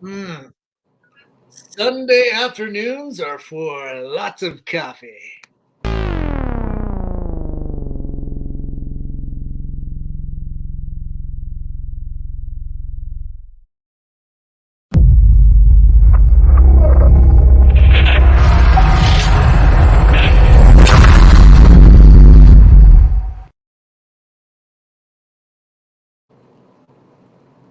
Mm. Sunday afternoons are for lots of coffee.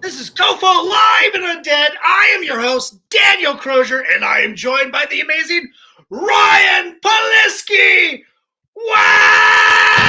This is COFOH Live Undead. I am your host, Daniel Crozier, and I am joined by the amazing Ryan Policky. Wow!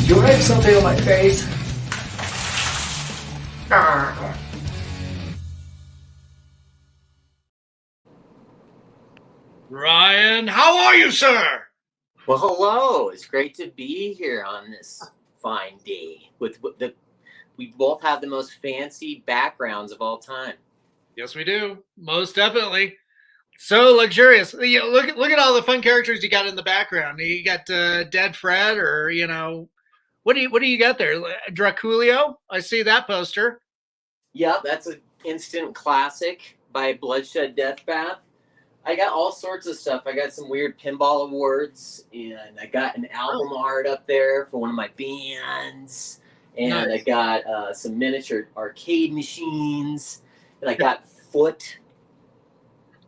You write something on my face? Ryan, how are you, sir? Well, hello. It's great to be here on this fine day. We both have the most fancy backgrounds of all time. Yes, we do. Most definitely. So luxurious. Look at all the fun characters you got in the background. You got Dead Fred, or what do you got there? Draculio? I see that poster. Yeah, that's an instant classic by Bloodshed, Deathbath. I got all sorts of stuff. I got some weird pinball awards, and I got an album art up there for one of my bands, and nice. I got some miniature arcade machines, and I got foot.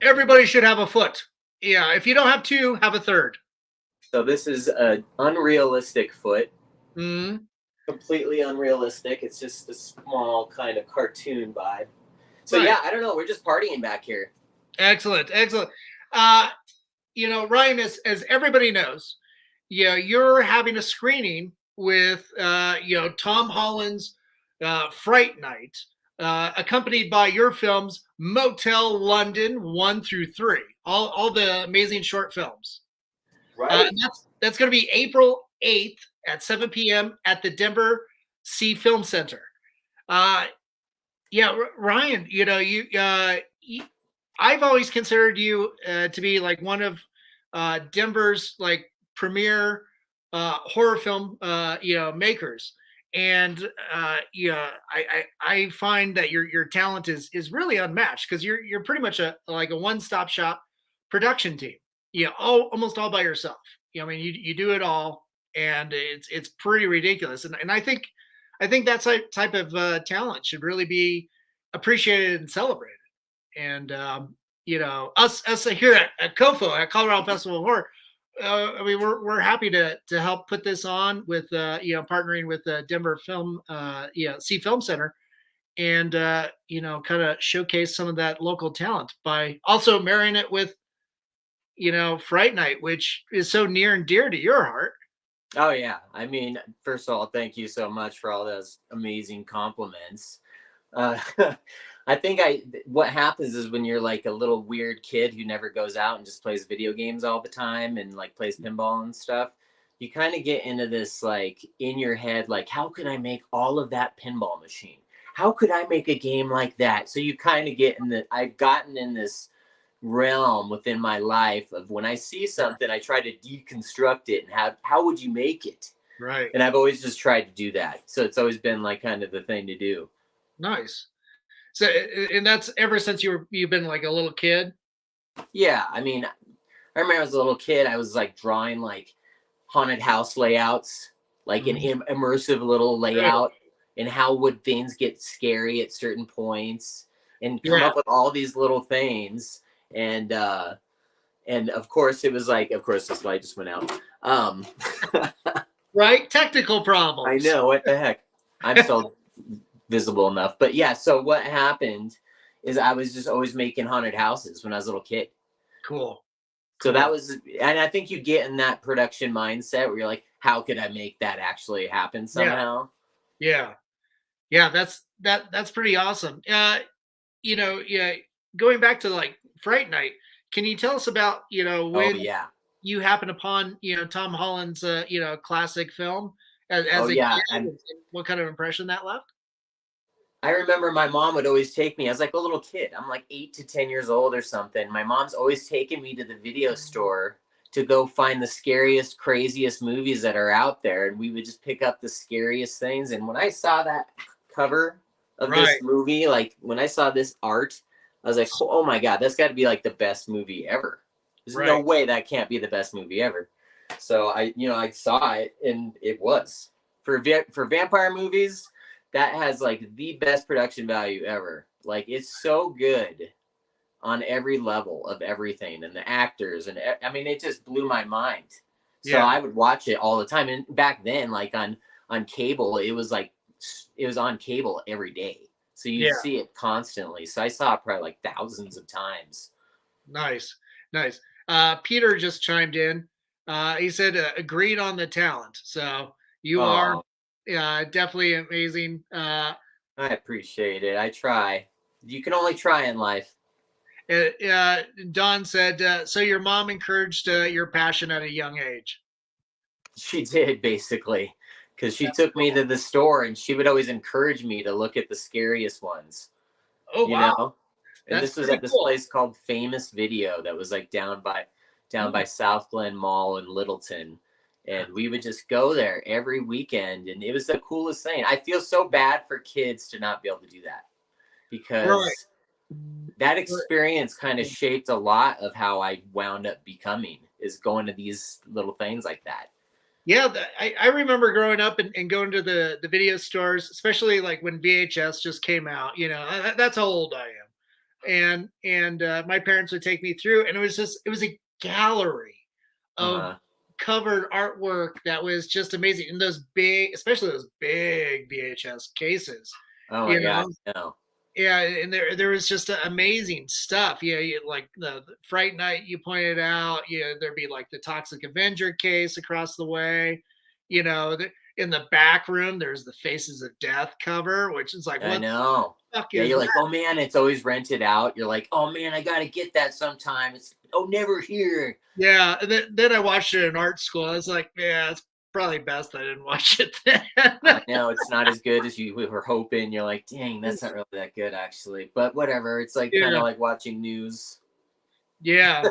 Everybody should have a foot. Yeah, if you don't have two, have a third. So this is an unrealistic foot. Mm-hmm. Completely unrealistic. It's just a small kind of cartoon vibe. So right. Yeah, I don't know. We're just partying back here. Excellent. Ryan, as everybody knows, you're having a screening with Tom Holland's Fright Night, accompanied by your films Motel, London 1 through 3, all the amazing short films. Right. That's going to be April 8th at 7 p.m. at the Denver C Film Center. Ryan, I've always considered you to be like one of Denver's like premier horror film makers, and I find that your talent is really unmatched, because you're pretty much a one-stop shop production team. Almost all by yourself. I mean, you do it all, and it's pretty ridiculous. And I think that type of talent should really be appreciated and celebrated. And us here at COFOH, at Colorado Festival of Horror, I mean, we're happy to help put this on with partnering with the Denver Film C Film Center, and kind of showcase some of that local talent by also marrying it with Fright Night, which is so near and dear to your heart. Oh yeah, I mean, first of all, thank you so much for all those amazing compliments. I think what happens is when you're like a little weird kid who never goes out and just plays video games all the time and like plays pinball and stuff, you kind of get into this like in your head, like, how could I make all of that pinball machine? How could I make a game like that? So you kind of get I've gotten in this realm within my life of when I see something, I try to deconstruct it and how would you make it? Right. And I've always just tried to do that. So it's always been like kind of the thing to do. Nice. So, and that's ever since you've been like a little kid? Yeah. I mean, I remember as a little kid, I was like drawing like haunted house layouts, like an immersive little layout, and how would things get scary at certain points, and come up with all these little things. And of course it was like, of course this light just went out. Right? Technical problems. I know, what the heck. I'm still visible enough. But yeah, so what happened is I was just always making haunted houses when I was a little kid. Cool. So that was, and I think you get in that production mindset where you're like, how could I make that actually happen somehow? Yeah. That's pretty awesome. yeah, going back to like Fright Night, can you tell us about, Oh when yeah. you happen upon, Tom Holland's, classic film as Oh a kid, yeah. and what kind of impression that left? I remember my mom would always take me. I was like a little kid. I'm like 8 to 10 years old or something. My mom's always taking me to the video store to go find the scariest, craziest movies that are out there. And we would just pick up the scariest things. And when I saw that cover of Right, this movie, like when I saw this art, I was like, oh my God, that's got to be like the best movie ever. There's no right. way that can't be the best movie ever. So I saw it and it was for vampire movies that has like the best production value ever. Like it's so good on every level of everything and the actors and I mean it just blew my mind. So Yeah, I would watch it all the time. And back then, like on cable, it was on cable every day. So you'd yeah. see it constantly. So I saw it probably like thousands of times. Nice, nice. Peter just chimed in. He said agreed on the talent. So you are Oh, definitely amazing. I appreciate it. I try. You can only try in life. Don said, so your mom encouraged your passion at a young age. She did basically, because she That's took me cool. to the store and she would always encourage me to look at the scariest ones, Oh you wow, know. And that's this was pretty at this cool. place called Famous Video that was like down by South Glen Mall in Littleton. And we would just go there every weekend, and it was the coolest thing. I feel so bad for kids to not be able to do that Right. because that experience kind of shaped a lot of how I wound up becoming is going to these little things like that. Yeah, I remember growing up and going to the video stores, especially like when VHS just came out. That's how old I am. And my parents would take me through, and it was a gallery of Uh-huh. covered artwork that was just amazing. And those big, especially those big VHS cases, Oh my you God, know. no. Yeah, and there was just amazing stuff. Yeah, like the Fright Night you pointed out. There'd be like the Toxic Avenger case across the way. In the back room, there's the Faces of Death cover, which is like, I what know. the fuck Yeah, is you're that? like, oh man, it's always rented out. You're like, oh man, I gotta get that sometime. It's never here. Yeah, and then I watched it in art school. I was like, yeah, it's probably best I didn't watch it then. I know it's not as good as you were hoping. You're like, dang, that's not really that good actually. But whatever. It's like kind Yeah, of like watching news. yeah,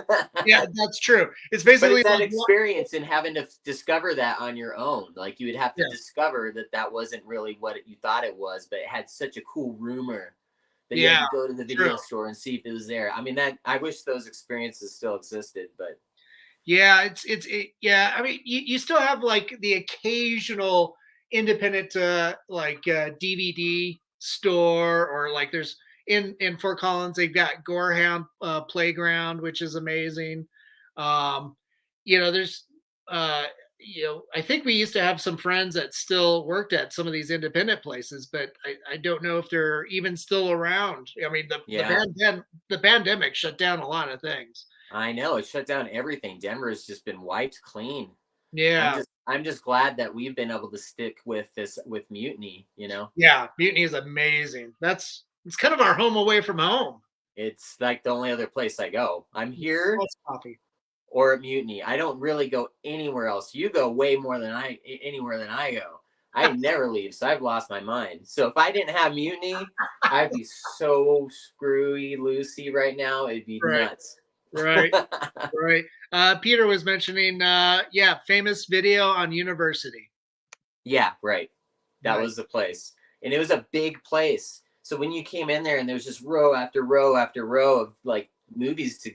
yeah. But That's true. It's basically it's that like, experience and having to discover that on your own. Like you would have to yeah, discover that that wasn't really what you thought it was, but it had such a cool rumor that you had yeah, to go to the true. video store and see if it was there. I mean, that I wish those experiences still existed, but Yeah, yeah. I mean, you still have like the occasional independent DVD store, or like there's in Fort Collins they've got Gorehound Playground, which is amazing. Um, there's uh, I think we used to have some friends that still worked at some of these independent places, but I don't know if they're even still around. I mean, yeah, the pandemic shut down a lot of things. I know it shut down everything. Denver has just been wiped clean. Yeah. I'm just glad that we've been able to stick with this with Mutiny, Yeah, Mutiny is amazing. It's kind of our home away from home. It's like the only other place I go. I'm here Plus coffee. or at Mutiny. I don't really go anywhere else. You go way more than anywhere than I go. I never leave, so I've lost my mind. So if I didn't have Mutiny, I'd be so screwy loosey right now. It'd be Right, nuts. right, right. Peter was mentioning, yeah, Famous Video on University. Yeah, right. That Nice. was the place. And it was a big place. So when you came in there and there was just row after row after row of like movies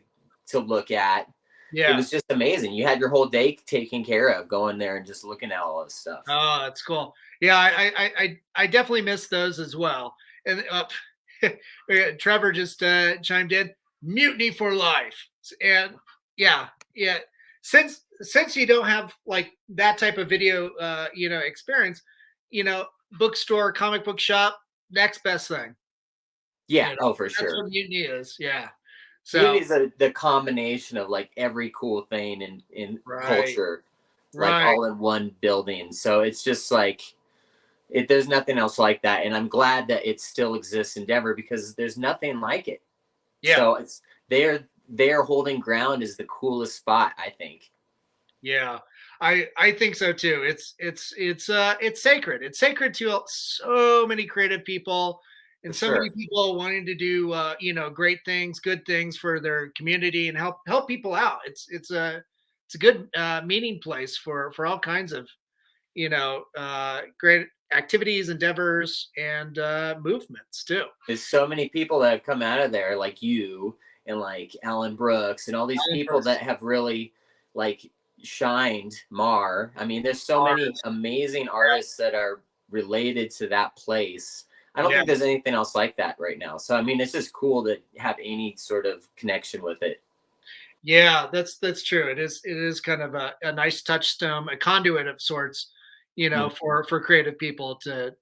to look at, it Yeah. was just amazing. You had your whole day taken care of going there and just looking at all this stuff. Oh, that's cool. Yeah, I definitely miss those as well. And Trevor just chimed in, Mutiny for life. And yeah, yeah. Since you don't have like that type of video, experience, bookstore, comic book shop, next best thing. Yeah, oh for That's sure. what Mutiny is. Yeah. So Mutiny is the combination of like every cool thing in right, culture, like right. all in one building. So it's just like There's nothing else like that, and I'm glad that it still exists in Denver because there's nothing like it. Yeah. So it's they're holding ground is the coolest spot, I think. Yeah, I think so too. It's sacred. It's sacred to so many creative people For and so many sure. people wanting to do great things, good things for their community and help people out. It's a good meeting place for all kinds of great activities, endeavors, and movements too. There's so many people that have come out of there, like you and like Alan Brooks and all these people that have really like shined. Mar. I mean, there's so many Artists. amazing artists that are related to that place. I don't Yeah. think there's anything else like that right now. So I mean, it's just cool to have any sort of connection with it. Yeah, that's true. It is kind of a nice touchstone, a conduit of sorts, Mm. for creative people to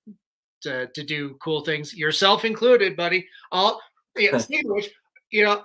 do cool things, yourself included, buddy. All speaking of which,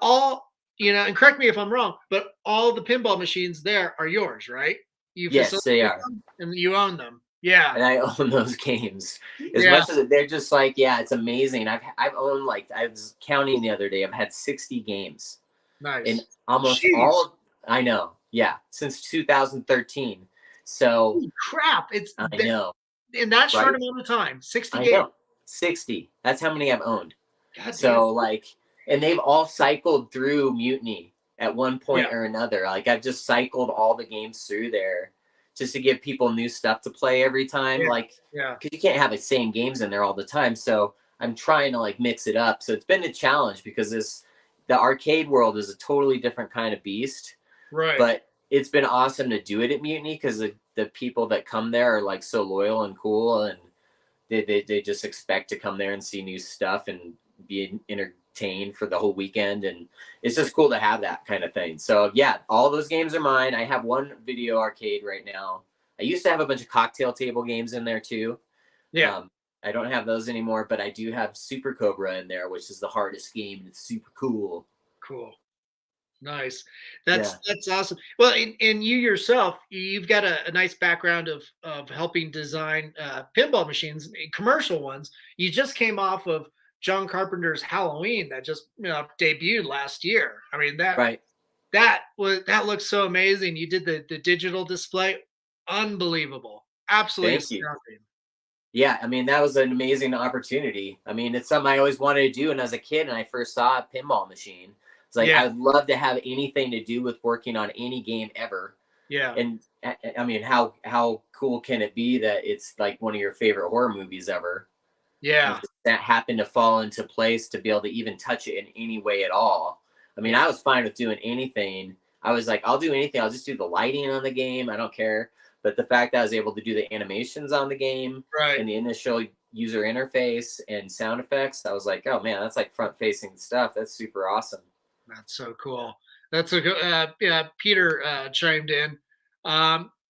all and correct me if I'm wrong, but all the pinball machines there are yours, right? You Yes, they facilitate are. them and you own them. Yeah. And I own those games as Yeah. much as they're just like, yeah, it's amazing. I've owned like I was counting the other day. I've had 60 games, and Nice. almost Jeez. all. I know, yeah, since 2013. So Holy crap. It's I been know, in that short right? amount of time. 60 I games. know, 60. That's how many I've owned. God damn. So like, and they've all cycled through Mutiny at one point Yeah. or another. Like I've just cycled all the games through there just to give people new stuff to play every time. Yeah. Like, Yeah. because you can't have the same games in there all the time. So I'm trying to like mix it up. So it's been a challenge because the arcade world is a totally different kind of beast. Right. But it's been awesome to do it at Mutiny because the people that come there are like so loyal and cool, and they just expect to come there and see new stuff and be entertained for the whole weekend. And it's just cool to have that kind of thing. So yeah, all those games are mine. I have one video arcade right now. I used to have a bunch of cocktail table games in there too. Yeah. I don't have those anymore, but I do have Super Cobra in there, which is the hardest game, and it's super cool. Cool. Nice. Yeah. That's awesome. Well, and you yourself, you've got a nice background of helping design pinball machines, commercial ones. You just came off of John Carpenter's Halloween that just debuted last year. I mean Right. that looks so amazing. You did the digital display, unbelievable, absolutely Thank you. astounding. Yeah, I mean, that was an amazing opportunity. I mean, it's something I always wanted to do. And as a kid, and I first saw a pinball machine, it's like, Yeah. I would love to have anything to do with working on any game ever. Yeah. And I mean, how cool can it be that it's like one of your favorite horror movies ever? And Yeah. just that happened to fall into place to be able to even touch it in any way at all. I mean, I was fine with doing anything. I was like, I'll do anything. I'll just do the lighting on the game. I don't care. But the fact that I was able to do the animations on the game Right. and the initial user interface and sound effects, I was like, oh man, that's like front facing stuff. That's super awesome. That's so cool. That's a yeah. Peter chimed in.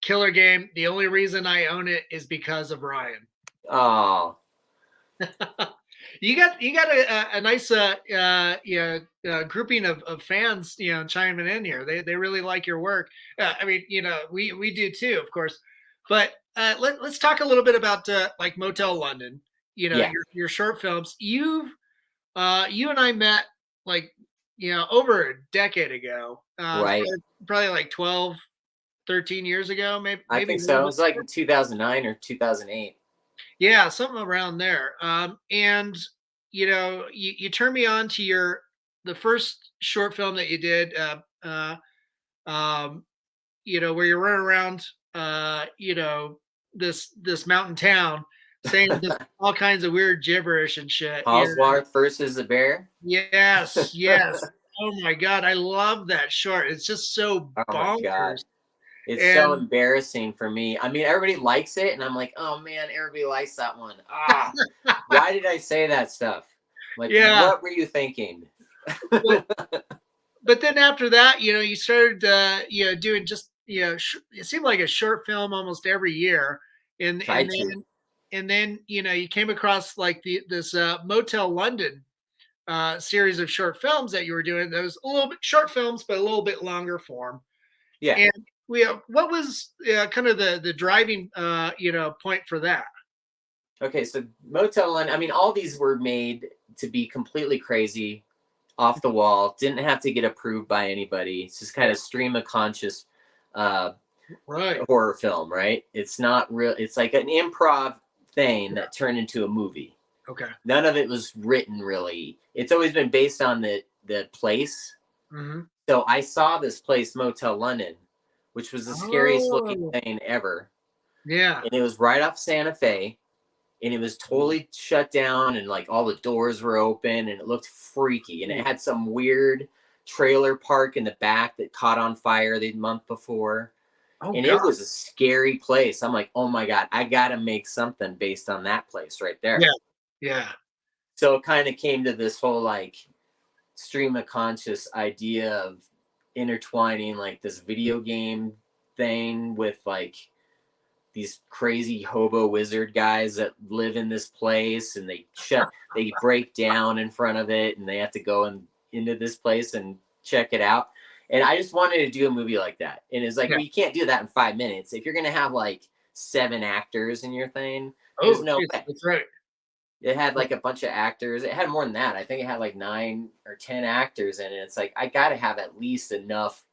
Killer game. The only reason I own it is because of Ryan. Oh, You got a nice grouping of fans chiming in here. They really like your work. I mean we do too, of course. But let's talk a little bit about like Motel London. yeah, Your short films. You and I met like over a decade ago. right. Probably like 12, 13 years ago, I maybe think a so. little It bit. was like in 2009 or 2008. Yeah, something around there. And you turned me on to the first short film that you did. Um, where you run around, this mountain town, saying just all kinds of weird gibberish and shit. Hallsworth versus the bear. Yes, yes. Oh my god, I love that short. It's just so Oh my God. bonkers. It's so And embarrassing for me. I mean, everybody likes it, and I'm like, oh man, everybody likes that one. Ah, why did I say that stuff? Like, yeah, what were you thinking? but, but then after that, you started, doing just, it seemed like a short film almost every year, and Tried to. then you came across like this Motel London series of short films that you were doing. Those a little bit short films, but a little bit longer form. Yeah. And what was kind of the driving point for that? Okay, so Motel One, I mean, all these were made to be completely crazy, off the wall, didn't have to get approved by anybody. It's just kind of stream of conscious Right. horror film, right? It's not real. It's like an improv thing that turned into a movie. Okay. None of it was written really. It's always been based on the place. Mm-hmm. So I saw this place, Motel London, which was the scariest looking Oh, thing ever. yeah. And it was right off Santa Fe. And it was totally shut down, and like all the doors were open, and it looked freaky. And it had some weird trailer park in the back that caught on fire the month before. Oh, And God. it was a scary place. I'm like, oh my God, I got to make something based on that place right there. Yeah. Yeah. So it kind of came to this whole like stream of conscious idea of intertwining like this video game thing with like these crazy hobo wizard guys that live in this place, and they break down in front of it, and they have to go into this place and check it out. And I just wanted to do a movie like that. And it's like, well, you can't do that in 5 minutes. If you're going to have like 7 actors in your thing, there's no way. That's right. It had like a bunch of actors. It had more than that. I think it had like 9 or 10 actors in it. It's like, I got to have at least enough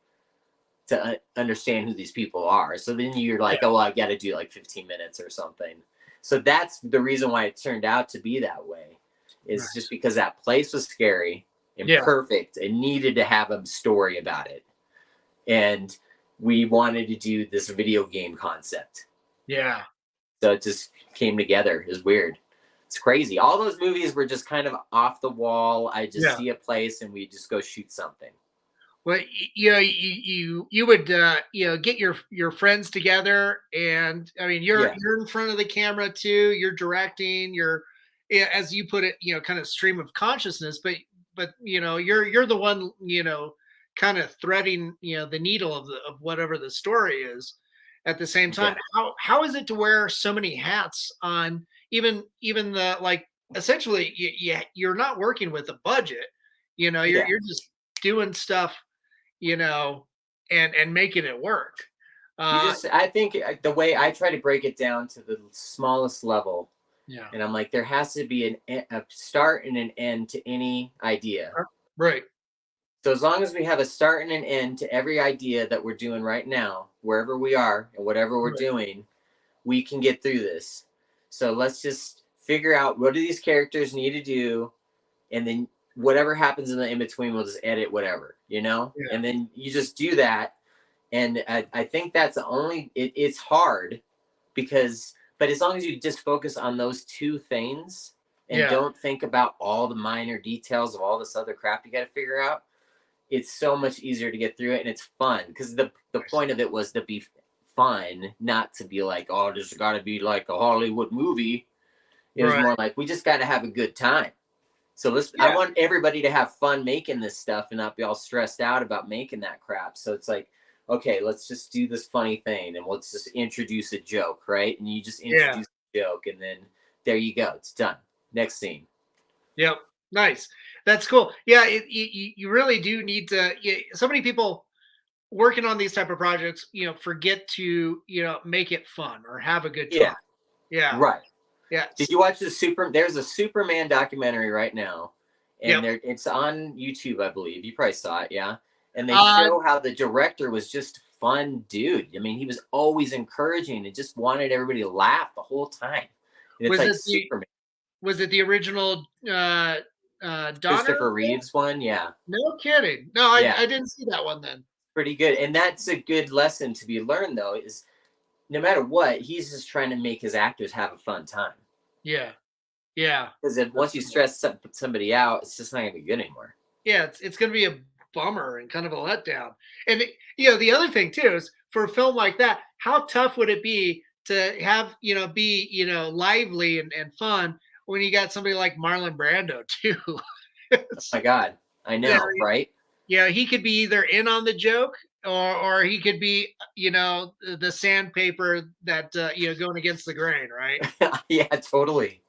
to understand who these people are. So then you're like, oh, well, I got to do like 15 minutes or something. So that's the reason why it turned out to be that way, is just because that place was scary and perfect and needed to have a story about it. And we wanted to do this video game concept. Yeah. So it just came together. It's weird. It's crazy. All those movies were just kind of off the wall. I just see a place and we just go shoot something. Well, you know, you would you know, get your friends together, and I mean, you're in front of the camera too. You're directing. You're, as you put it, you know, kind of stream of consciousness. But you know, you're the one, you know, kind of threading, you know, the needle of whatever the story is. At the same time, how is it to wear so many hats on even the, like, essentially you're not working with a budget. You know, you're just doing stuff, you know, and making it work. I think the way I try to break it down to the smallest level, and I'm like, there has to be a start and an end to any idea. Right. So as long as we have a start and an end to every idea that we're doing right now, wherever we are and whatever we're doing, we can get through this. So let's just figure out, what do these characters need to do, and then whatever happens in the in between, we'll just edit whatever, you know? And then you just do that. And I think that's the only, it's hard because, but as long as you just focus on those 2 things and don't think about all the minor details of all this other crap you got to figure out, it's so much easier to get through it. And it's fun because the point of it was to be fun, not to be like, oh, this got to be like a Hollywood movie. It was more like, we just got to have a good time. So I want everybody to have fun making this stuff and not be all stressed out about making that crap. So it's like, okay, let's just do this funny thing and let's just introduce a joke, right? And you just introduce a joke, and then there you go. It's done. Next scene. Yep. Nice. That's cool. Yeah. You really do need to, so many people working on these type of projects, you know, forget to, you know, make it fun or have a good time. Yeah. Right. Yeah. Did you watch there's a Superman documentary right now, and it's on YouTube, I believe. You probably saw it, yeah? And they show how the director was just a fun dude. I mean, he was always encouraging and just wanted everybody to laugh the whole time. And it's like Superman. Was it the original Donner? Christopher Reeves one? Yeah. No kidding. No, I didn't see that one then. Pretty good. And that's a good lesson to be learned, though, is no matter what, he's just trying to make his actors have a fun time. Yeah. Yeah. Because once you stress somebody out, it's just not going to be good anymore. Yeah, it's going to be a bummer and kind of a letdown. And, you know, the other thing, too, is for a film like that, how tough would it be to have, you know, be, you know, lively and fun when you got somebody like Marlon Brando, too? Oh, my God. I know, right? Yeah, he could be either in on the joke, or he could be, you know, the sandpaper that, you know, going against the grain, right? Yeah, totally.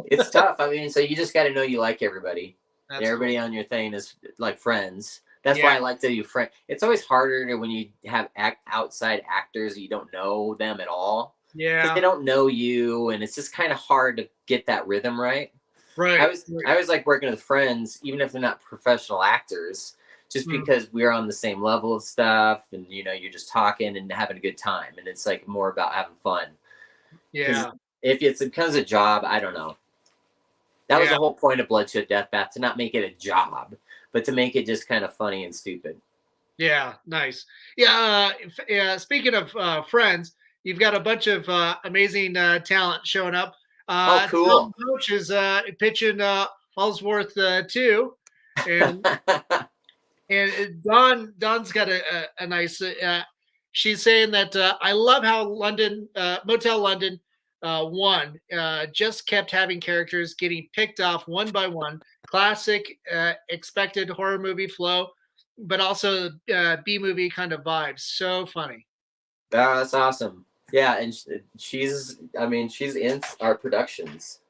It's tough. I mean, so you just got to know you like everybody. And everybody on your thing is like friends. That's why I like to do friends. It's always harder when you have outside actors, you don't know them at all. because they Yeah. don't know you, and it's just kind of hard to get that rhythm right. Right. I always like working with friends, even if they're not professional actors, just Mm. because we're on the same level of stuff, and you know, you're just talking and having a good time, and it's like more about having fun. Because Yeah. if it becomes a job, I don't know. That was Yeah. the whole point of Bloodshed Deathbath, to not make it a job, but to make it just kind of funny and stupid. Yeah. Nice. Yeah. Yeah. Speaking of friends, you've got a bunch of amazing talent showing up. Oh, Tom cool. Roach is pitching Allsworth 2, and Don's got a nice. She's saying that I love how London Motel London 1 just kept having characters getting picked off one by one. Classic expected horror movie flow, but also B movie kind of vibes. So funny. That's awesome. Yeah, and she's, I mean, she's in our productions.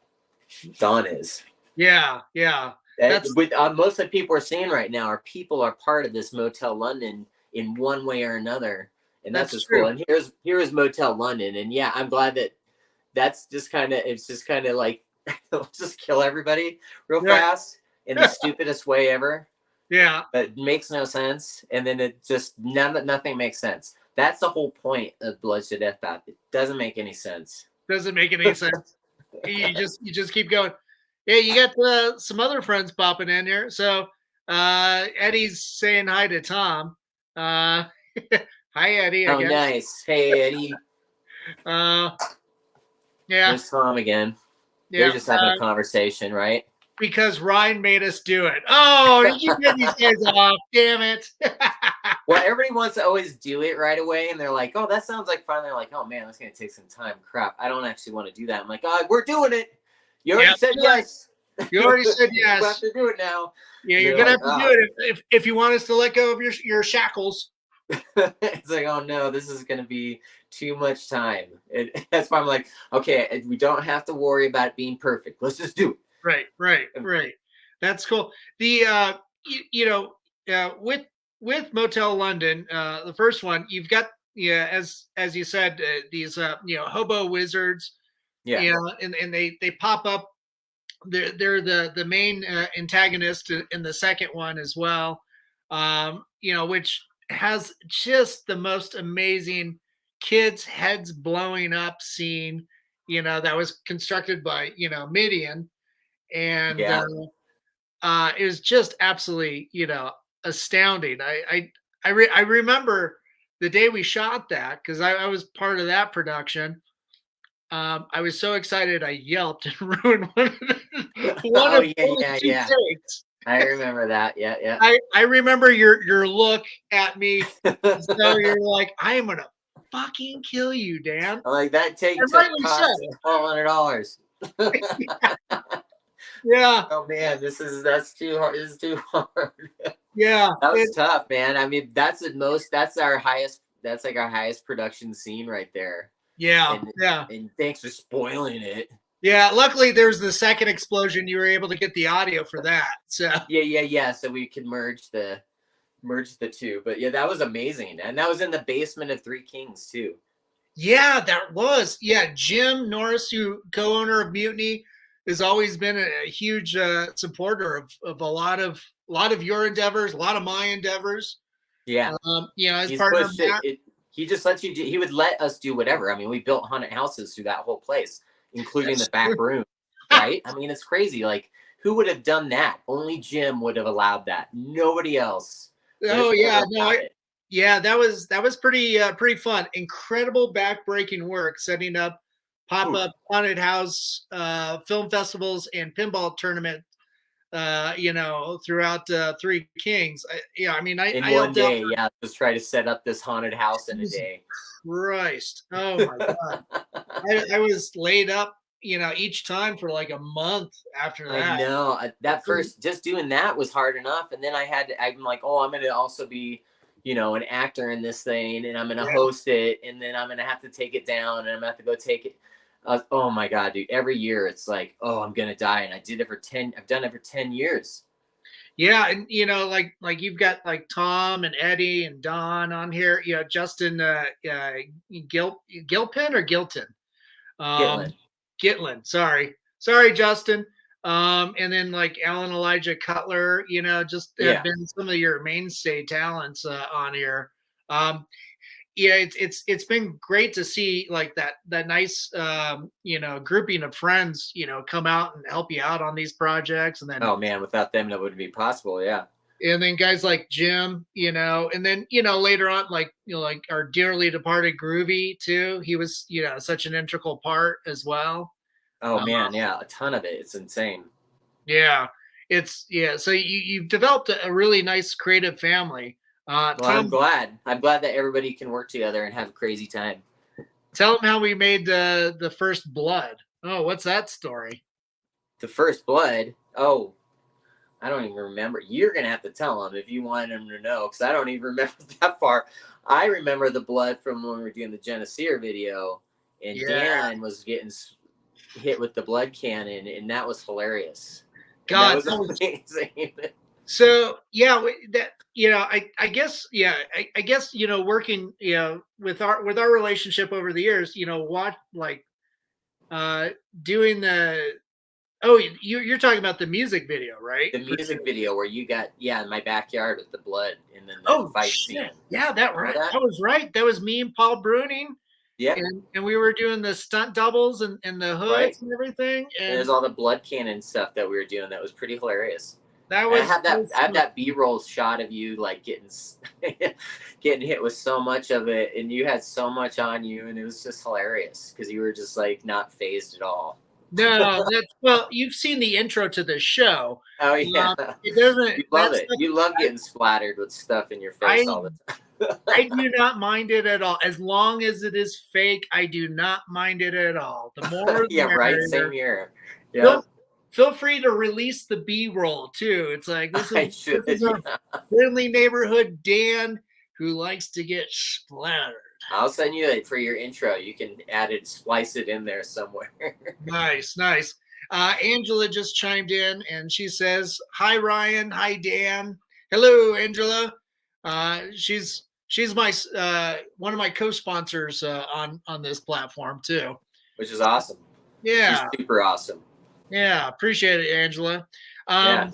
Dawn is. Yeah, yeah. That's With most of the people we're seeing right now are people are part of this Motel London in one way or another, and that's that's just cool. true. And here's Motel London, and yeah, I'm glad that that's just kind of, it's just kind of like let's just kill everybody real Right. fast in the stupidest way ever. Yeah. It makes no sense, and then it just nothing makes sense. That's the whole point of Bloodshed Deathbath. It doesn't make any sense. Doesn't make any sense. You just keep going. Yeah, you got some other friends popping in here. So Eddie's saying hi to Tom. Uh, hi Eddie, I Oh, guess. nice. Hey, Eddie. Uh, yeah, There's Tom again. They're yeah. just having a conversation, right? Because Ryan made us do it. Oh, did you get these guys off? Damn it. Well, everybody wants to always do it right away, and they're like, "Oh, that sounds like fun." They're like, "Oh man, that's gonna take some time." Crap, I don't actually want to do that. I'm like, "Oh, we're doing it. You already said yes. You already said You have yes. to do it now." Yeah, And you're they're gonna like, have to do it if you want us to let go of your shackles. It's like, oh no, this is going to be too much time. That's why I'm like, okay, we don't have to worry about it being perfect. Let's just do it. Right. That's cool. The with Motel London, the first one, you've got as you said, these hobo wizards, Yeah. and they pop up. They're the main antagonist in the second one as well. Which has just the most amazing kids' heads blowing up scene. That was constructed by Midian, and Yeah. it was just absolutely astounding. I remember the day we shot that because I was part of that production. I was so excited I yelped and ruined one Oh of yeah, those yeah, two yeah. takes. I remember that. Yeah, yeah. I remember your look at me. So you're like, I am gonna fucking kill you, Dan. Like that take And took rightly cost so. $1,200. Yeah, Oh man, that's too hard. This is too hard. yeah. That was tough, man. I mean, that's our highest. That's like our highest production scene right there. Yeah, And yeah. and thanks for spoiling it. Yeah, luckily there's the second explosion. You were able to get the audio for that. So Yeah. So we could merge the two. But yeah, that was amazing. And that was in the basement of Three Kings too. yeah, that was. Yeah, Jim Norris, who co-owner of Mutiny, has always been a huge supporter of a lot of your endeavors, a lot of my endeavors. Yeah. His He's partner pushed Matt. it. He just lets you he would let us do whatever. I mean, we built haunted houses through that whole place, including the back room. Right? I mean, it's crazy. Like, who would have done that? Only Jim would have allowed that. Nobody else. Oh yeah, no, It. yeah, that was pretty fun. Incredible backbreaking work setting up pop-up haunted house film festivals and pinball tournament throughout Three Kings. In I one helped out. day, yeah, just try to set up this haunted house in a day. Christ. Oh my god. I was laid up, each time for like a month after I that. know that first, just doing that was hard enough, and then I'm like, oh, I'm gonna also be, an actor in this thing, and I'm gonna host it, and then I'm gonna have to take it down, and I'm gonna have to go take it. Oh my god, dude! Every year it's like, oh, I'm gonna die, and I've done it for 10 years. Yeah, and like you've got like Tom and Eddie and Don on here. Justin Gilpin or Gilton. Gitlin. Gitlin. Sorry, Justin. And then like Alan Elijah Cutler. Just have Yeah. been some of your mainstay talents on here. Um, yeah, it's been great to see like that nice grouping of friends come out and help you out on these projects, and then Oh man, without them, that wouldn't be possible. Yeah. guys like Jim, and then later on like our dearly departed Groovy too. He was such an integral part as well. Oh Uh, man, yeah, a ton of it. It's insane. yeah, So you've developed a really nice creative family. Well, I'm glad. I'm glad that everybody can work together and have a crazy time. Tell them how we made the first blood. Oh, what's that story? The first blood. Oh, I don't even remember. You're gonna have to tell them if you want them to know, because I don't even remember that far. I remember the blood from when we were doing the Geneseo video, and Dan was getting hit with the blood cannon, and that was hilarious. God, that was amazing. So yeah, that I guess I guess working with our relationship over the years, what like doing the you're talking about the music video, right? The music video where you got in my backyard with the blood and then the Oh fight shit! scene. Yeah, that was right. That was me and Paul Bruning. Yeah, and we were doing the stunt doubles and the hoods and everything. And there's all the blood cannon stuff that we were doing. That was pretty hilarious. That was. I have that B-roll shot of you like getting hit with so much of it, and you had so much on you, and it was just hilarious because you were just like not phased at all. No, you've seen the intro to the show. Oh yeah, it doesn't. You love it. You love getting splattered with stuff in your face all the time. I do not mind it at all. As long as it is fake, I do not mind it at all. The more, yeah, right. Same here. Yeah. Feel free to release the B-roll too. It's like this is a friendly neighborhood Dan who likes to get splattered. I'll send you it for your intro. You can add it, splice it in there somewhere. Nice. Angela just chimed in and she says, "Hi Ryan, hi Dan." Hello, Angela. She's my one of my co-sponsors on this platform too, which is awesome. Yeah, she's super awesome. Yeah, appreciate it, Angela. Yeah,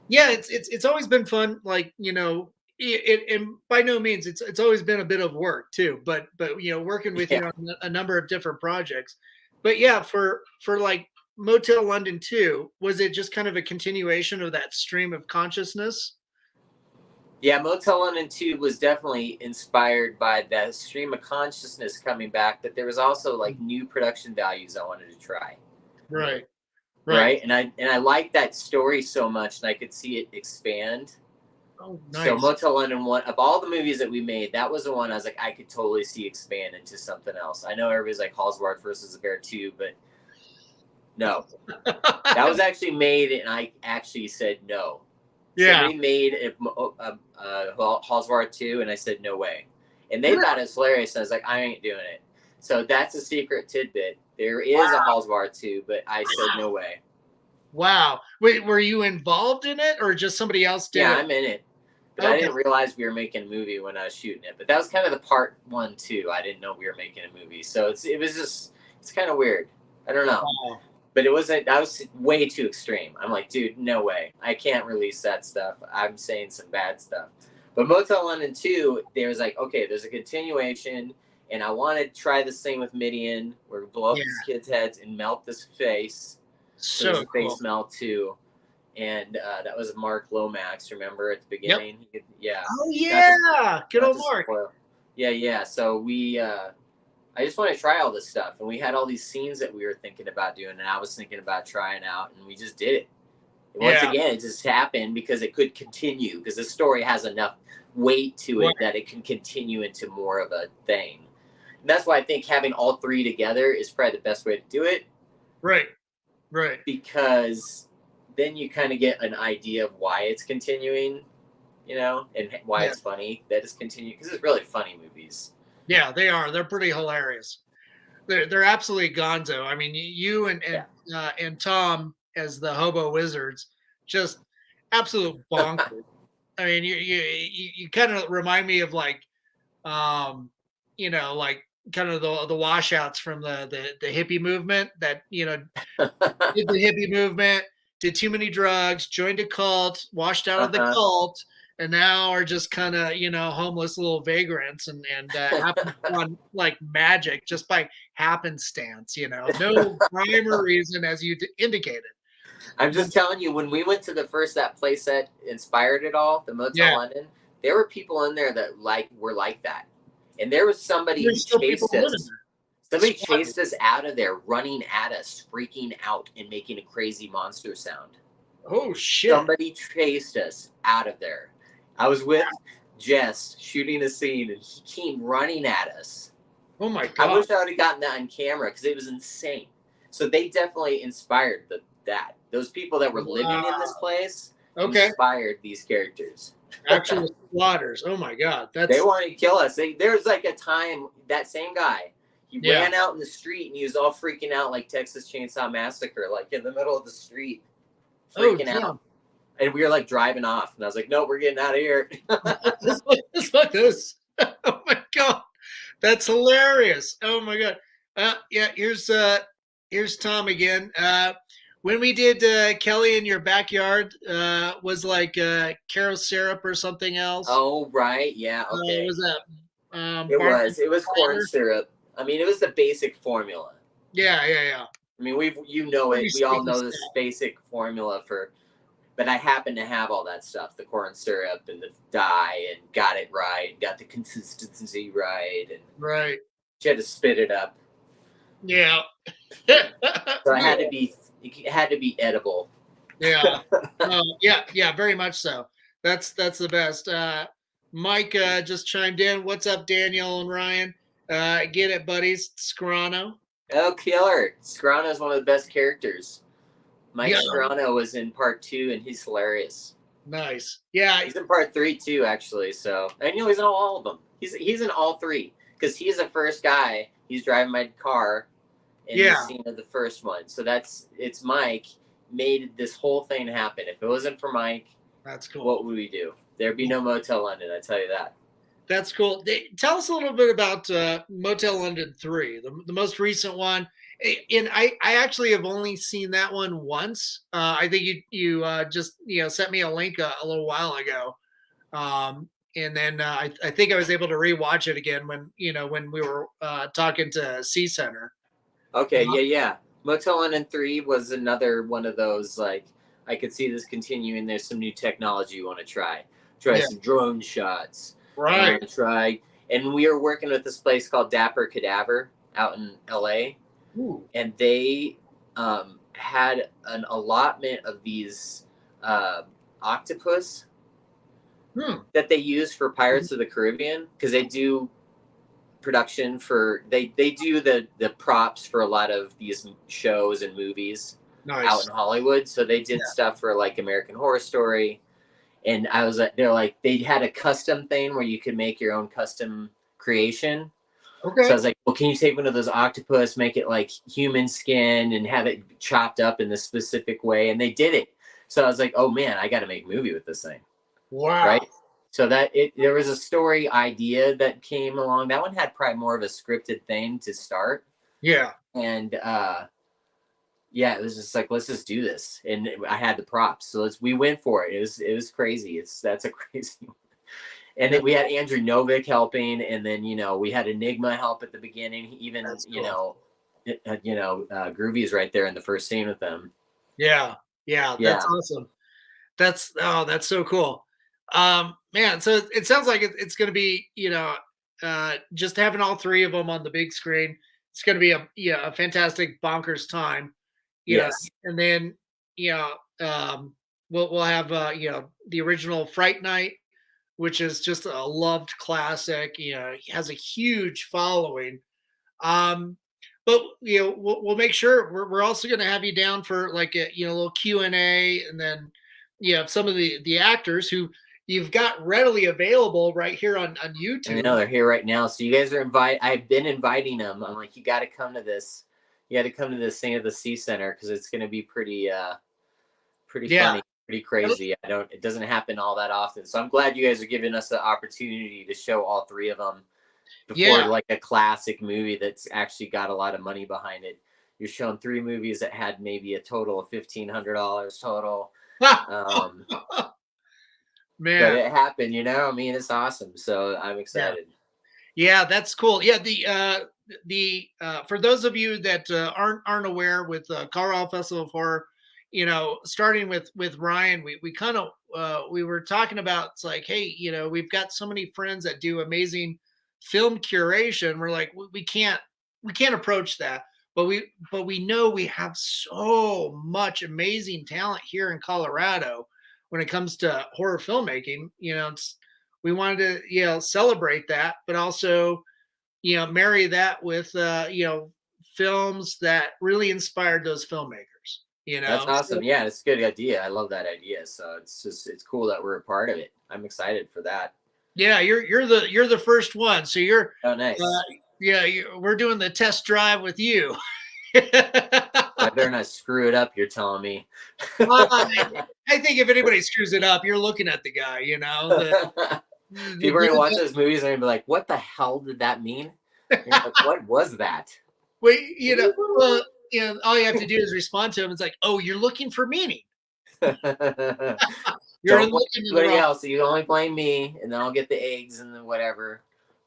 it's always been fun. Like and by no means it's always been a bit of work too. But working with you on a number of different projects. But yeah, for like Motel London 2, was it just kind of a continuation of that stream of consciousness? Yeah, Motel London 2 was definitely inspired by that stream of consciousness coming back, but there was also like new production values I wanted to try. Right. And I liked that story so much, and I could see it expand. Oh, nice. So Motel London, one of all the movies that we made, that was the one I was like, I could totally see expand into something else. I know everybody's like Halsward versus the Bear 2, but no. That was actually made, and I actually said no. Yeah. Somebody made a Halsward 2, and I said no way. And they thought it was hilarious, and I was like, I ain't doing it. So that's a secret tidbit. There is a Halsward 2, but I said no way. Wow. Wait, were you involved in it, or just somebody else did it? Yeah, I'm in it. But I didn't realize we were making a movie when I was shooting it. But that was kind of the part 1 too. I didn't know we were making a movie. So it's kind of weird. I don't know. Wow. But that was way too extreme. I'm like, dude, no way. I can't release that stuff. I'm saying some bad stuff. But Motel London 2, there was like, okay, there's a continuation, and I want to try this thing with Midian, where we blow up these kids' heads and melt this face. So cool. Face melt too. And that was Mark Lomax, remember, at the beginning? Yep. Yeah. Oh, yeah. Good old Mark. Yeah. So I just want to try all this stuff. And we had all these scenes that we were thinking about doing, and I was thinking about trying out, and we just did it. And once again, it just happened because it could continue, because the story has enough weight to it that it can continue into more of a thing. And that's why I think having all 3 together is probably the best way to do it. Right. Because then you kind of get an idea of why it's continuing, and why it's funny that it's continuing, because it's really funny movies. Yeah, they are. They're pretty hilarious. They're absolutely gonzo. I mean, you and Tom as the hobo wizards, just absolute bonkers. I mean, you kind of remind me of like, like kind of the washouts from the hippie movement that did the hippie movement, did too many drugs, joined a cult, washed out of the cult, and now are just kind of homeless little vagrants and happen on like magic just by happenstance. No rhyme or reason as you indicated. I'm just telling you, when we went to that place that inspired it all, the Motel Yeah, London, there were people in there that were like that, and there was somebody who there's still people chased living us. there. Somebody chased us out of there, running at us, freaking out, and making a crazy monster sound. Oh shit! Somebody chased us out of there. I was with Jess shooting a scene, and he came running at us. Oh my god! I wish I would have gotten that on camera because it was insane. So they definitely inspired that. Those people that were living in this place inspired these characters. Actual squatters. Oh my god! They wanted to kill us. There's like a time that same guy. He ran out in the street and he was all freaking out like Texas Chainsaw Massacre, like in the middle of the street, freaking out. And we were like driving off, and I was like, "No, we're getting out of here." Let's fuck this. Oh my god, that's hilarious. Oh my god. Yeah, here's Tom again. When we did Kelly in your backyard, was like Caro syrup or something else. Oh right, yeah, okay. Was that? It was corn syrup. I mean, it was the basic formula. Yeah. I mean, we all know this basic formula but I happen to have all that stuff, the corn syrup and the dye, and got it right, got the consistency right, and you had to spit it up. Yeah. So it had to be edible. Yeah. Yeah, very much so. That's the best. Mike just chimed in. What's up, Daniel and Ryan? Get it, buddies. Scrano. Oh, killer. Scrano is one of the best characters. Mike Scrano was in part 2, and he's hilarious. Nice. Yeah. He's in part 3, too, actually. So, and he's in all of them. He's in all 3, because he's the first guy. He's driving my car in the scene of the first one. So it's Mike made this whole thing happen. If it wasn't for Mike, that's cool. What would we do? There'd be no Motel London, I tell you that. That's cool. Tell us a little bit about Motel London 3, the most recent one. And I actually have only seen that one once. I think you just sent me a link a little while ago, and then I think I was able to rewatch it again when we were talking to C Center. Okay, yeah. Motel London 3 was another one of those, like, I could see this continuing. There's some new technology you want to try some drone shots. Right. And we were working with this place called Dapper Cadaver out in LA. Ooh. And they had an allotment of these octopus that they use for Pirates of the Caribbean, because they do production for they do the props for a lot of these shows and movies out in Hollywood. So they did stuff for like American Horror Story. And I was like, they had a custom thing where you could make your own custom creation. Okay. So I was like, well, can you take one of those octopus, make it like human skin, and have it chopped up in this specific way? And they did it. So I was like, oh man, I got to make a movie with this thing. Wow. Right. So there was a story idea that came along. That one had probably more of a scripted thing to start. Yeah. And it was just like, let's just do this. And I had the props, so we went for it. It was crazy. That's a crazy one. And then we had Andrew Novick helping, and then we had Enigma help at the beginning. Even cool. Groovy is right there in the first scene with them. Yeah, that's awesome. That's so cool. Man, so it sounds like it's going to be just having all 3 of them on the big screen. It's going to be a fantastic bonkers time. Yes. And then we'll have the original Fright Night, which is just a loved classic. He has a huge following. But we'll make sure we're also going to have you down for like a little Q&A, and then some of the actors who you've got readily available right here on YouTube. I know they're here right now, so you guys are invited. I've been inviting them. I'm like, you got to come to this. You got to come to this thing at the C Center, because it's going to be pretty funny, pretty crazy. It doesn't happen all that often. So I'm glad you guys are giving us the opportunity to show all three of them before like a classic movie that's actually got a lot of money behind it. You're showing three movies that had maybe a total of $1,500 total. Man, but it happened, you know. I mean, it's awesome. So I'm excited. Yeah, that's cool. Yeah, the for those of you that aren't aware, with Colorado Festival of Horror, you know, starting with Ryan, we kind of we were talking about, it's like, hey, you know, we've got so many friends that do amazing film curation. We're like, we can't approach that, but we know we have so much amazing talent here in Colorado when it comes to horror filmmaking. You know, we wanted to, you know, celebrate that, but also, you know, marry that with you know, films that really inspired those filmmakers. You know, that's awesome. Yeah, it's a good idea. I love that idea. So it's cool that we're a part of it. I'm excited for that. Yeah, you're the first one. So you're nice. Yeah, we're doing the test drive with you. I better not screw it up, you're telling me. I think if anybody screws it up, you're looking at the guy, you know. People are gonna watch those movies and they're gonna be like, what the hell did that mean? Like, what was that? Wait, you know, well, you know, all you have to do is respond to him. It's like, oh, you're looking for meaning. You're Don't blame anybody else. So you only blame me, and then I'll get the eggs and then whatever.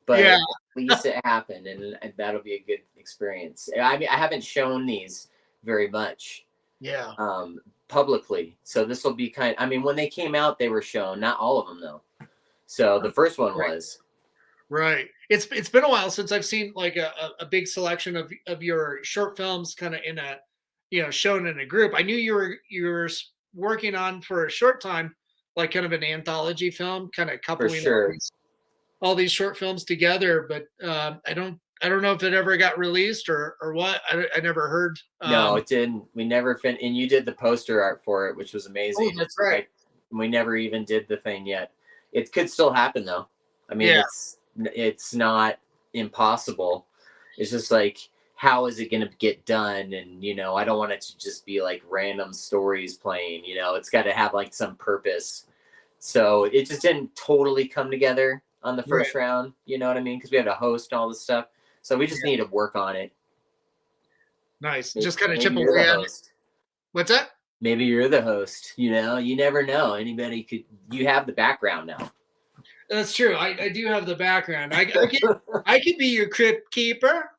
But yeah, at least it happened, and that'll be a good experience. I mean, I haven't shown these very much, publicly. So this will be kind. I mean, when they came out, they were shown. Not all of them though. So the first one was. Right. It's been a while since I've seen like a big selection of your short films kind of in a, you know, shown in a group. I knew you were working on for a short time, like kind of an anthology film, kind of coupling all these short films together. But I don't know if it ever got released or what. I never heard. No, it didn't. We never and you did the poster art for it, which was amazing. Oh, that's right. We never even did the thing yet. It could still happen though. I mean, it's not impossible. It's just like, how is it going to get done? And, you know, I don't want it to just be like random stories playing, you know, it's got to have like some purpose. So it just didn't totally come together on the first round. You know what I mean? Because we had a host and all this stuff. So we just need to work on it. Nice. Just kind of chip away at it. What's that? Maybe you're the host, you know, you never know. You have the background now. That's true. I do have the background. I could be your crypt keeper.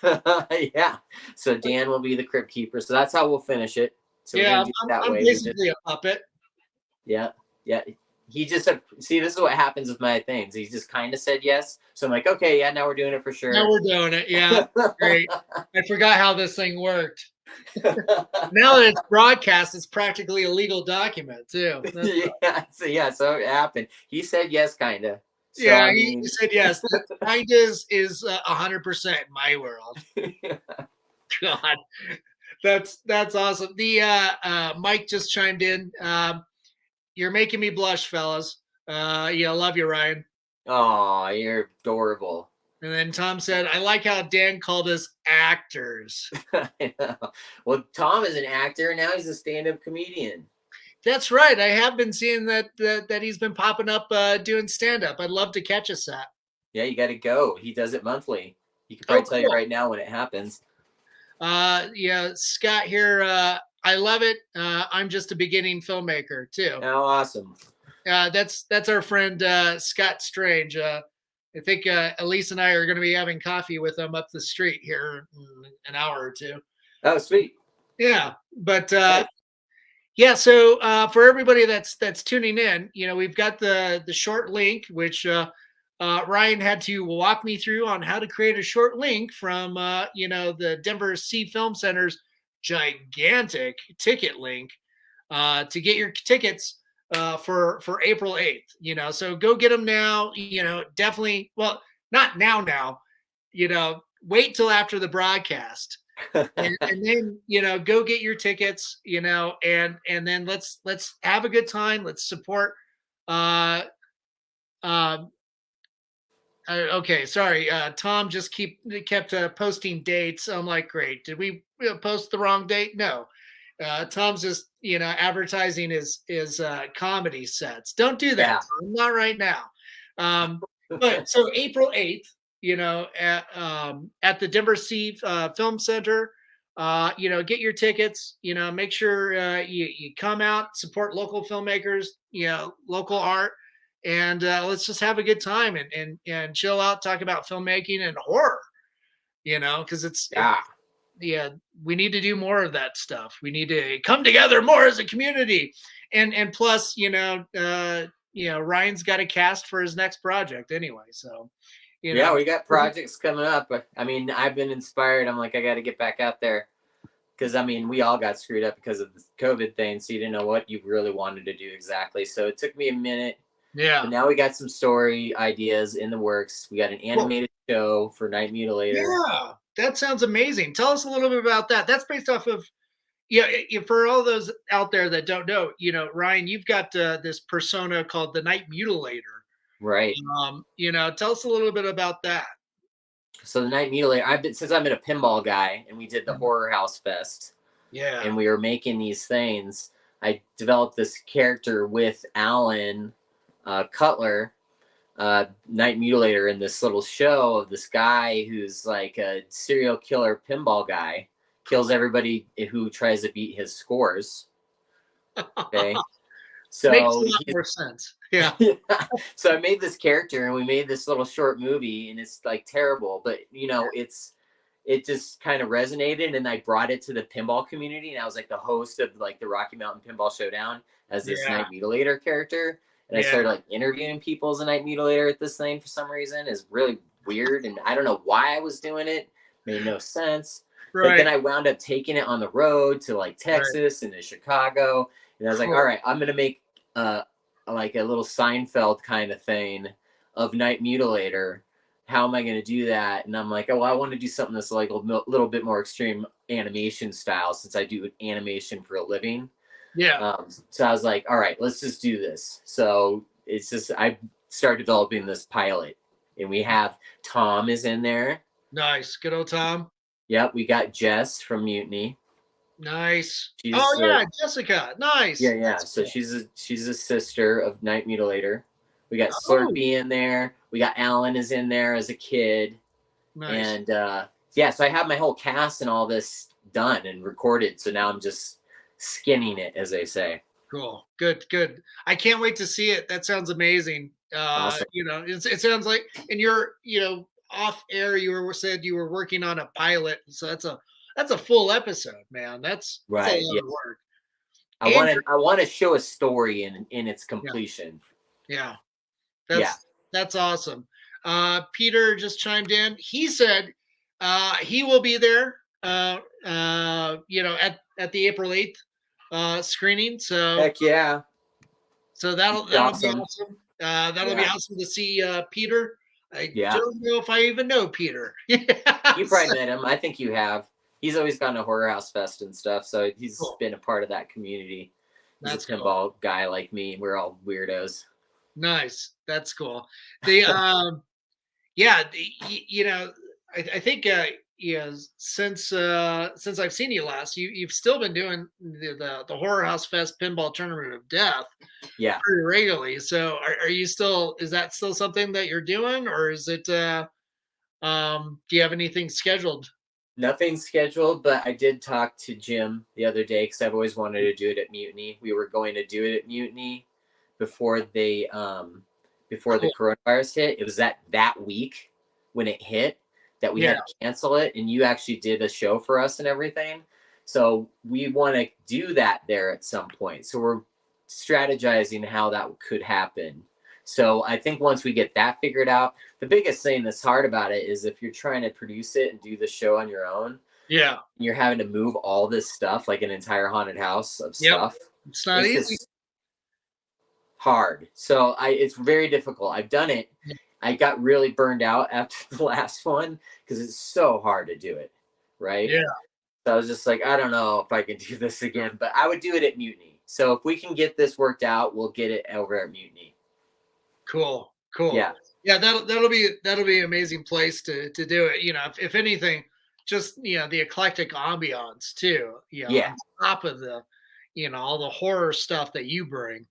Yeah. So Dan will be the crypt keeper. So that's how we'll finish it. So I'm basically a puppet. Yeah. Yeah. He just see, this is what happens with my things. He just kind of said yes. So I'm like, okay, yeah, now we're doing it for sure. Now we're doing it. Yeah. Great. I forgot how this thing worked. Now that it's broadcast, it's practically a legal document too. So it happened. He said yes, kind of. So, he said yes. Kind is 100% in my world. God, that's awesome. The Mike just chimed in. You're making me blush, fellas. Love you, Ryan. Oh, you're adorable. And then Tom said, I like how Dan called us actors. I know. Well, Tom is an actor, and now he's a stand-up comedian. That's right. I have been seeing that he's been popping up doing stand-up. I'd love to catch a set. Yeah, you got to go. He does it monthly. He can probably tell you right now when it happens. Scott here. I love it. I'm just a beginning filmmaker too. Oh, awesome. That's our friend Scott Strange. I think Elise and I are going to be having coffee with him up the street here in an hour or two. Oh, sweet. Yeah, but so for everybody that's tuning in, you know, we've got the short link, which Ryan had to walk me through on how to create a short link from the Denver Sea Film Center's gigantic ticket link to get your tickets for April 8th, you know, so go get them now, you know, definitely. Well, not now, you know, wait till after the broadcast and then, you know, go get your tickets, you know, and then let's have a good time. Let's support, okay, sorry. Tom just kept posting dates. I'm like, great. Did we post the wrong date? No. Tom's just, advertising his comedy sets. Don't do that, Yeah. Tom, not right now. But so April 8th, at the Denver Sea Film Center, get your tickets, make sure you come out, support local filmmakers, local art, and let's just have a good time and chill out, talk about filmmaking and horror, because Yeah. yeah, we need to do more of that stuff. We need to come together more as a community, and plus, Ryan's got a cast for his next project anyway, so Yeah, we got projects coming up. I mean, I've been inspired. I'm like, I got to get back out there because I mean, we all got screwed up because of the COVID thing, so you didn't know what you really wanted to do exactly. So it took me a minute. Yeah. But now we got some story ideas in the works. We got an animated show for Night Mutilator. Yeah, that sounds amazing. Tell us a little bit about that. That's based off of, for all those out there that don't know, Ryan, you've got this persona called the Night Mutilator. Right. Tell us a little bit about that. So the Night Mutilator, since I'm a pinball guy and we did the Horror House Fest. Yeah. And we were making these things. I developed this character with Alan Cutler, Night Mutilator, in this little show of this guy who's like a serial killer pinball guy, kills everybody who tries to beat his scores. Okay. So makes a lot more sense. Yeah. So I made this character and we made this little short movie and it's like terrible, but it just kind of resonated and I brought it to the pinball community and I was like the host of like the Rocky Mountain Pinball Showdown as this Night Mutilator character. And I started like interviewing people as a Night Mutilator at this thing for some reason. It's really weird. And I don't know why I was doing it. Made no sense. Right. But then I wound up taking it on the road to like Texas and to Chicago. And I was like, all right, I'm going to make like a little Seinfeld kind of thing of Night Mutilator. How am I going to do that? And I'm like, oh, well, I want to do something that's like a little bit more extreme animation style since I do animation for a living. Yeah. So I was like, all right, let's just do this. So I started developing this pilot and we have Tom is in there. Nice. Good old Tom. Yep. We got Jess from Mutiny. Nice. Yeah. Jessica. Nice. Yeah. That's so cool. She's a sister of Night Mutilator. We got Slurpee in there. We got Alan is in there as a kid. Nice. And so I have my whole cast and all this done and recorded. So now I'm just skinning it, as they say. Cool. Good. I can't wait to see it. That sounds amazing. Awesome. It sounds like, and you're, off air, said you were working on a pilot. So that's a full episode, man. That's right. A lot of work. I want to show a story in its completion. Yeah. That's awesome. Peter just chimed in. He said he will be there at the April 8th screening. So heck yeah. So that'll be awesome. That'll be awesome to see Peter. I don't know if I even know Peter. You probably met him. I think you have. He's always gone to Horror House Fest and stuff, so he's been a part of that community. He's a pinball guy like me. We're all weirdos. Nice. That's cool. I think since I've seen you last, you've still been doing the Horror House Fest Pinball Tournament of Death, pretty regularly. So are you still? Is that still something that you're doing, or is it? Do you have anything scheduled? Nothing scheduled, but I did talk to Jim the other day because I've always wanted to do it at Mutiny. We were going to do it at Mutiny before the coronavirus hit. It was that week when it hit that we had to cancel it, and you actually did a show for us and everything. So we want to do that there at some point. So we're strategizing how that could happen. So I think once we get that figured out, the biggest thing that's hard about it is if you're trying to produce it and do the show on your own. Yeah. You're having to move all this stuff, like an entire haunted house of stuff. It's not easy. Hard. So it's very difficult. I've done it. I got really burned out after the last one because it's so hard to do it. Right. Yeah. So I was just like, I don't know if I can do this again, but I would do it at Mutiny. So if we can get this worked out, we'll get it over at Mutiny. Cool. Yeah. That'll be an amazing place to do it. If anything, just the eclectic ambiance too, Yeah, on top of the all the horror stuff that you bring.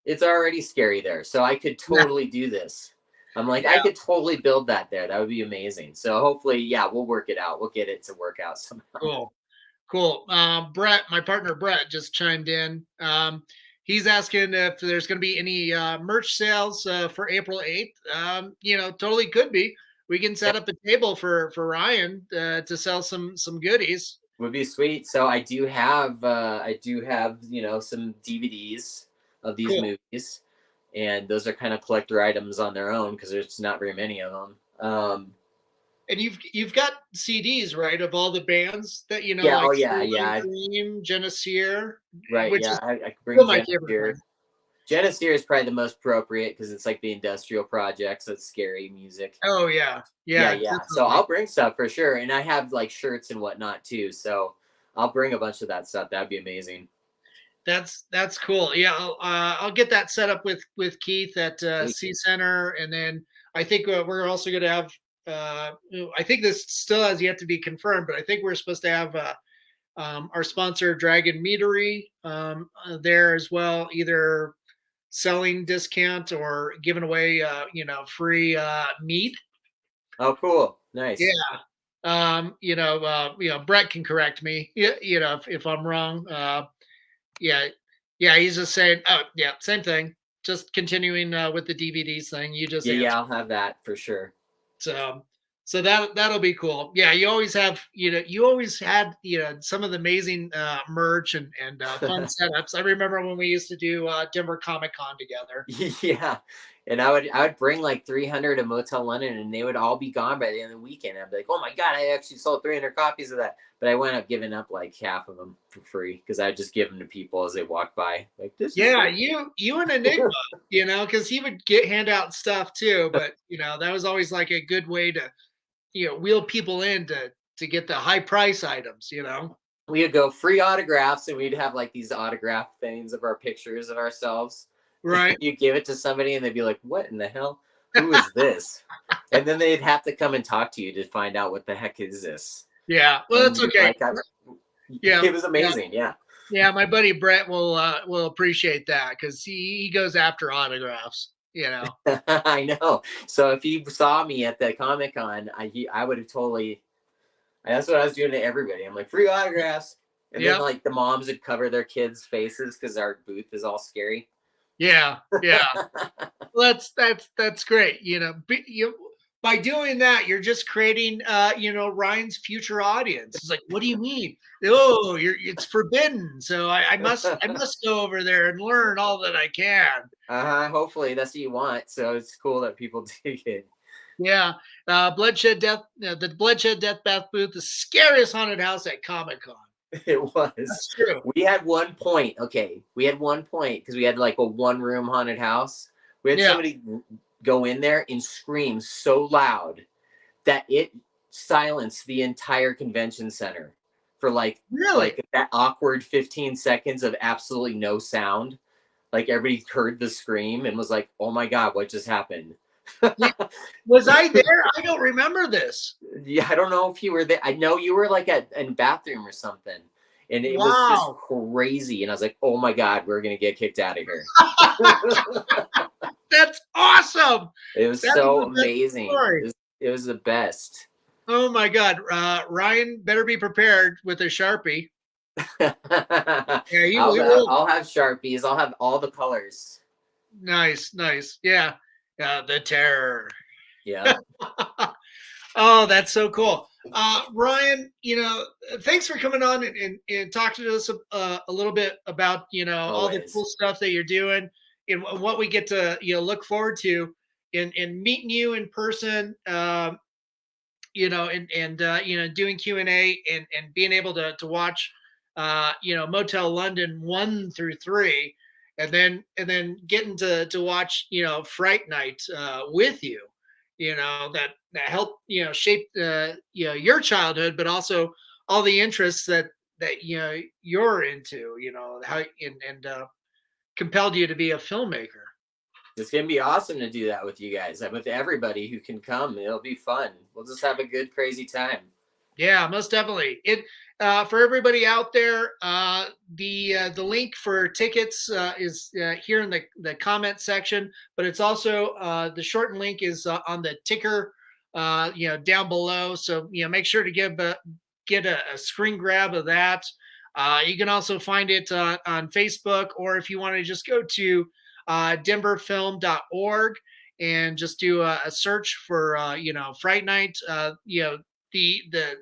it's already scary there, so I could Yeah, totally do this. I'm like, I yeah, could totally build that there. That would be amazing. So hopefully, yeah, we'll work it out. We'll get it to work out somehow. cool. Cool. Brett, my partner Brett, just chimed in. He's asking if there's going to be any merch sales for April 8th. Totally could be. We can Yeah, set up a table for Ryan to sell some goodies. would be sweet. So I do have some DVDs of these Cool. movies, and those are kind of collector items on their own because there's not very many of them. And you've got CDs, right, of all the bands that Yeah, like oh yeah, Suicide yeah, Dream, Genesir, right, which yeah. is I could still bring my Jenna favorite here. band. Genesir is probably the most appropriate because it's like the industrial project, so it's scary music. Oh yeah, Yeah, yeah, yeah. So definitely. I'll bring stuff for sure, and I have like shirts and whatnot too. So I'll bring a bunch of that stuff. That'd be amazing. That's cool. Yeah, I'll get that set up with Keith at Sweet. C Center, and then I think we're also going to have. I think this still has yet to be confirmed, but I think we're supposed to have our sponsor Dragon Meadery there as well, either selling discount or giving away free meat. Oh, cool. Nice. Yeah. Brett can correct me. If I'm wrong. Yeah, yeah, he's just saying, oh, yeah, same thing. Just continuing with the DVDs thing. You just Yeah, yeah. answered. I'll have that for sure. So, so that'll be cool. Yeah, you always have, you always had, some of the amazing merch and fun setups. I remember when we used to do Denver Comic Con together. Yeah. And I would bring like 300 of Motel London, and they would all be gone by the end of the weekend. I'd be like, oh my god, I actually sold 300 copies of that. But I wound up giving up like half of them for free because I'd just give them to people as they walked by. Like, this is Yeah, great. you and Enigma, because he would hand out stuff too. But that was always like a good way to wheel people in to get the high price items. We would go free autographs, and we'd have like these autograph things of our pictures of ourselves. Right. You give it to somebody, and they'd be like, what in the hell? Who is this? And then they'd have to come and talk to you to find out what the heck is this. Yeah. Well, And that's okay. Yeah. it was amazing. Yeah. Yeah, my buddy Brett will appreciate that because he goes after autographs. I know. So if he saw me at the Comic Con, I would have totally. That's what I was doing to everybody. I'm like, free autographs, and then Yep. like the moms would cover their kids' faces because our booth is all scary. Yeah. Yeah. Well, that's great. By doing that, you're just creating Ryan's future audience. It's like, what do you mean? Oh, it's forbidden. So I must go over there and learn all that I can. Hopefully that's what you want. So it's cool that people dig it. Yeah. Bloodshed Deathbath booth, the scariest haunted house at Comic-Con. It was. That's true. We had one point. Okay, we had one point because we had like a one-room haunted house. We had somebody go in there and scream so loud that it silenced the entire convention center for like that awkward 15 seconds of absolutely no sound. Like everybody heard the scream and was like, "Oh my god, what just happened?" Was I there? I don't remember this. Yeah, I don't know if you were there. I know you were like in bathroom or something, and it was just crazy. And I was like, "Oh my god, we're gonna get kicked out of here." That's awesome. It was so amazing. It was the best. Oh my god, Ryan better be prepared with a Sharpie. Yeah, I'll have Sharpies. I'll have all the colors. Nice. Yeah, the terror. Yeah. Oh, that's so cool. Ryan, thanks for coming on and talking to us a little bit about all the cool stuff that you're doing and what we get to look forward to in meeting you in person. And doing Q&A and being able to watch Motel London 1 through 3, and then getting to watch Fright Night with you, that helped shape your childhood, but also all the interests that you're into, how and compelled you to be a filmmaker. It's gonna be awesome to do that with you guys and with everybody who can come. It'll be fun. We'll just have a good, crazy time. Yeah, most definitely. It for everybody out there. The link for tickets is here in the comment section, but it's also the shortened link is on the ticker, down below. So make sure to get a screen grab of that. You can also find it on Facebook, or if you want to just go to denverfilm.org and just do a search for Fright Night. The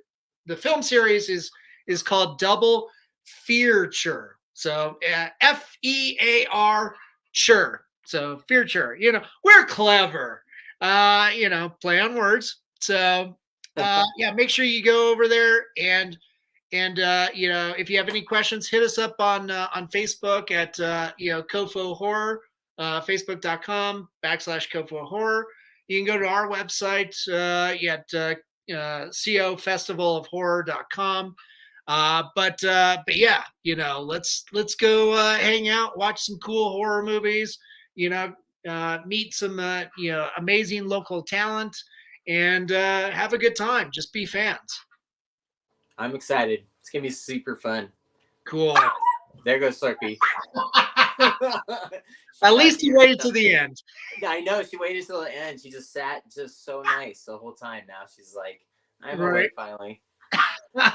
the film series is called Double FEARture. So FEAR sure. So FEARture. We're clever. Play on words. So yeah, make sure you go over there and if you have any questions, hit us up on Facebook at COFOH Horror, facebook.com/COFOH Horror. You can go to our website at cofestivalofhorror.com. But yeah, let's go hang out, watch some cool horror movies, meet some amazing local talent, and have a good time. Just be fans. I'm excited. It's gonna be super fun. Cool. There goes Slurpee. At least he waited to the end. I know, she waited till the end. She just sat just so nice the whole time. Now she's like, I'm Right. awake finally. Nice.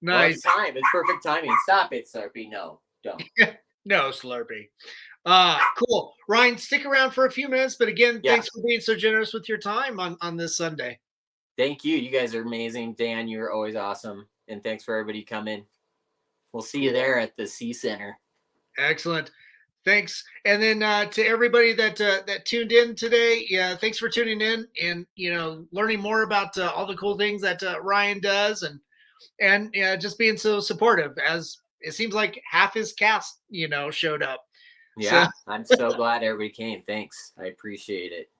Well, it's time. It's perfect timing. Stop it, Slurpee. No, don't. No, Slurpee. Cool. Ryan, stick around for a few minutes, but again, thanks for being so generous with your time on this Sunday. Thank you. You guys are amazing. Dan, you're always awesome. And thanks for everybody coming. We'll see you there at the C Center. Excellent. Thanks. And then to everybody that tuned in today, thanks for tuning in and learning more about all the cool things that Ryan does and just being so supportive, as it seems like half his cast showed up. Yeah, so. I'm so glad everybody came. Thanks. I appreciate it.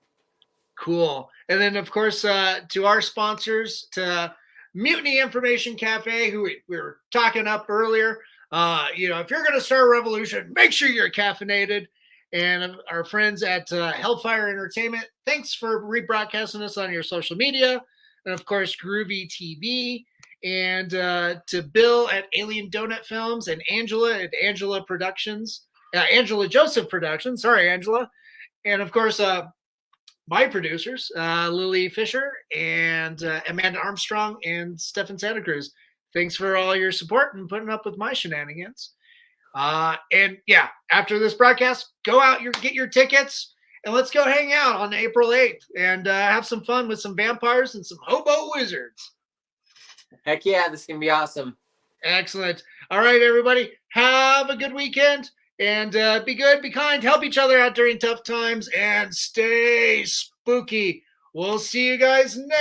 Cool. And then, of course, to our sponsors, to Mutiny Information Cafe, who we were talking up earlier. If you're going to start a revolution, make sure you're caffeinated. And our friends at Hellfire Entertainment, thanks for rebroadcasting us on your social media. And, of course, Groovy TV. And to Bill at Alien Donut Films and Angela at Angela Productions. Angela Joseph Productions. Sorry, Angela. And, of course, my producers, Lily Fisher and Amanda Armstrong and Stefan Santa Cruz. Thanks for all your support and putting up with my shenanigans. And yeah, after this broadcast, go out, get your tickets, and let's go hang out on April 8th and have some fun with some vampires and some hobo wizards. Heck yeah, this is going to be awesome. Excellent. All right, everybody, have a good weekend. And be good, be kind, help each other out during tough times, and stay spooky. We'll see you guys next